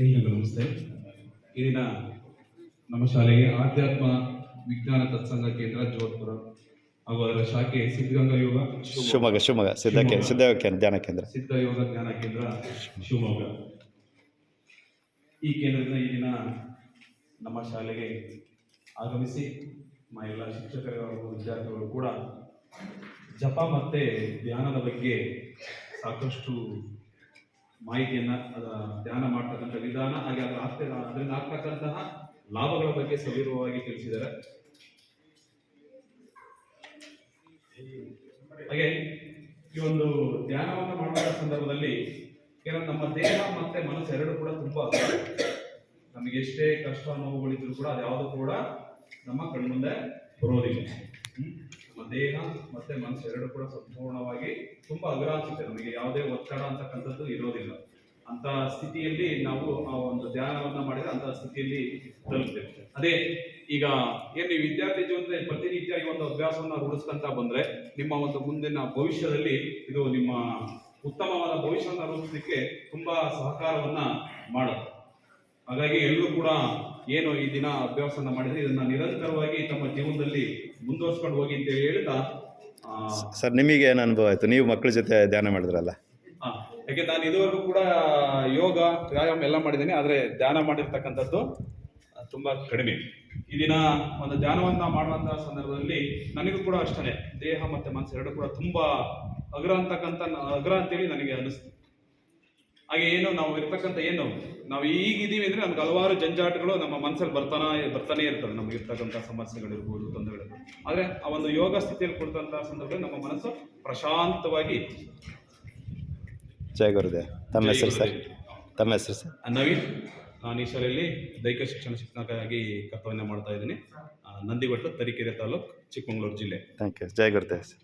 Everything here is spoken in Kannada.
ಎಲ್ಲರಿಗೂ ನಮಸ್ತೆ. ಈ ದಿನ ನಮ್ಮ ಶಾಲೆಗೆ ಆಧ್ಯಾತ್ಮ ವಿಜ್ಞಾನ ತತ್ಸಂಗ ಕೇಂದ್ರ ಜೋಧ್ಪುರ ಹಾಗೂ ಅದರ ಶಾಖೆ ಸಿದ್ಧಗಂಗಾ ಯೋಗ ಶಿವಮೊಗ್ಗ ಸಿದ್ಧಯೋಗ ಧ್ಯಾನ ಕೇಂದ್ರ ಸಿದ್ಧ ಯೋಗ ಜ್ಞಾನ ಕೇಂದ್ರ ಶಿವಮೊಗ್ಗ. ಈ ಕೇಂದ್ರದಿಂದ ಈ ದಿನ ನಮ್ಮ ಶಾಲೆಗೆ ಆಗಮಿಸಿ ಎಲ್ಲ ಶಿಕ್ಷಕರು ಹಾಗೂ ವಿದ್ಯಾರ್ಥಿಗಳು ಕೂಡ ಜಪ ಮತ್ತೆ ಧ್ಯಾನದ ಬಗ್ಗೆ ಸಾಕಷ್ಟು ಮಾಹಿತಿಯನ್ನ ಧ್ಯಾನ ಮಾಡ್ತಕ್ಕಂಥ ವಿಧಾನ ಹಾಗೆ ಅದರಿಂದ ಆಗ್ತಕ್ಕಂತಹ ಲಾಭಗಳ ಬಗ್ಗೆ ಸವಿರವಾಗಿ ತಿಳಿಸಿದ್ದಾರೆ. ಹಾಗೆ ಈ ಒಂದು ಧ್ಯಾನವನ್ನು ಮಾಡುವ ಸಂದರ್ಭದಲ್ಲಿ ಕೆಲವು ನಮ್ಮ ದೇಹ ಮತ್ತೆ ಮನಸ್ಸು ಎರಡು ಕೂಡ ತುಂಬಾ ನಮಗೆ ಎಷ್ಟೇ ಕಷ್ಟ ನೋವುಗಳಿದ್ರು ಕೂಡ ಅದ್ಯಾವುದು ಕೂಡ ನಮ್ಮ ಕಣ್ಮುಂದೆ ಬರೋದಿಲ್ಲ. ನಮ್ಮ ದೇಹ ಮತ್ತೆ ಮನಸ್ಸು ಎರಡು ಕೂಡ ಸಂಪೂರ್ಣವಾಗಿ ತುಂಬಾ ಅಗ್ರಾಂಶತೆ, ನಮಗೆ ಯಾವುದೇ ಒತ್ತಡ ಅಂತಕ್ಕಂಥದ್ದು ಇರೋದಿಲ್ಲ. ಅಂತ ಸ್ಥಿತಿಯಲ್ಲಿ ನಾವು ಆ ಒಂದು ಧ್ಯಾನವನ್ನ ಮಾಡಿದ್ರೆ ಅಂತ ಸ್ಥಿತಿಯಲ್ಲಿ ತಲುಪ್ತೇವೆ. ಅದೇ ಈಗ ಏನ್ ನೀವು ವಿದ್ಯಾರ್ಥಿ ಜೀವನದಲ್ಲಿ ಪ್ರತಿನಿತ್ಯ ಈ ಒಂದು ಅಭ್ಯಾಸವನ್ನ ರೂಢಿಸ್ಕೊಂತ ಬಂದ್ರೆ ನಿಮ್ಮ ಒಂದು ಮುಂದಿನ ಭವಿಷ್ಯದಲ್ಲಿ ಇದು ನಿಮ್ಮ ಉತ್ತಮವಾದ ಭವಿಷ್ಯವನ್ನ ರೂಪಿಸಲಿಕ್ಕೆ ತುಂಬಾ ಸಹಕಾರವನ್ನ ಮಾಡುತ್ತೆ. ಹಾಗಾಗಿ ಎಲ್ಲರೂ ಕೂಡ ಏನು ಈ ದಿನ ಅಭ್ಯಾಸನ ಮಾಡಿದ್ರೆ ಇದನ್ನ ನಿರಂತರವಾಗಿ ತಮ್ಮ ಜೀವನದಲ್ಲಿ ಮುಂದುವರ್ಸ್ಕೊಂಡು ಹೋಗಿ ಅಂತ ಹೇಳ್ತಾ. ಸರ್, ನಿಮಗೆ ಏನು ಅನುಭವ ಆಯ್ತು? ನೀವು ಮಕ್ಕಳ ಜೊತೆ ಧ್ಯಾನ ಮಾಡಿದ್ರಲ್ಲ? ಯಾಕೆ ನಾನು ಇದುವರೆಗೂ ಕೂಡ ಯೋಗ ವ್ಯಾಯಾಮ ಎಲ್ಲ ಮಾಡಿದ್ದೇನೆ, ಆದ್ರೆ ಧ್ಯಾನ ಮಾಡಿರ್ತಕ್ಕಂಥದ್ದು ತುಂಬಾ ಕಡಿಮೆ. ಈ ದಿನ ಒಂದು ಧ್ಯಾನವನ್ನ ಮಾಡುವಂತಹ ಸಂದರ್ಭದಲ್ಲಿ ನನಗೂ ಕೂಡ ಅಷ್ಟೇ ದೇಹ ಮತ್ತೆ ಮನಸ್ಸು ಎರಡು ಕೂಡ ತುಂಬಾ ಅಗ್ರ ಅಂತೇಳಿ ನನಗೆ ಅನಿಸ್ತು. ಹಾಗೆ ಏನು ನಾವು ಇರ್ತಕ್ಕಂಥ ನಾವು ಈಗಿದ್ದೀವಿ ಅಂದ್ರೆ ನಮ್ಗೆ ಹಲವಾರು ಜಂಜಾಟಗಳು ನಮ್ಮ ಮನಸ್ಸಲ್ಲಿ ಬರ್ತಾನೆ ಇರ್ತವೆ. ನಮ್ಗೆ ಇರ್ತಕ್ಕಂಥ ಸಮಸ್ಯೆಗಳಿರ್ಬೋದು, ತೊಂದರೆಗಳು. ಆದ್ರೆ ಆ ಒಂದು ಯೋಗ ಸ್ಥಿತಿಯಲ್ಲಿ ಕೊಡ್ತಂತಹ ಸಂದರ್ಭದಲ್ಲಿ ನಮ್ಮ ಮನಸ್ಸು ಪ್ರಶಾಂತವಾಗಿ. ಜಯ ಗುರುದೇವ್. ತಮ್ಮ ಹೆಸರು ಸರ್? ನವೀನ್. ನಾನು ಈ ಶಾಲೆಯಲ್ಲಿ ದೈಹಿಕ ಶಿಕ್ಷಣ ಶಿಕ್ಷಕರಾಗಿ ಕರ್ತವ್ಯ ಮಾಡ್ತಾ ಇದ್ದೀನಿ. ನಂದಿಗೊಟ್ಟು, ತರೀಕೆರೆ ತಾಲೂಕು, ಚಿಕ್ಕಮಗಳೂರು ಜಿಲ್ಲೆ. Thank you. Jaya Gurudev sir.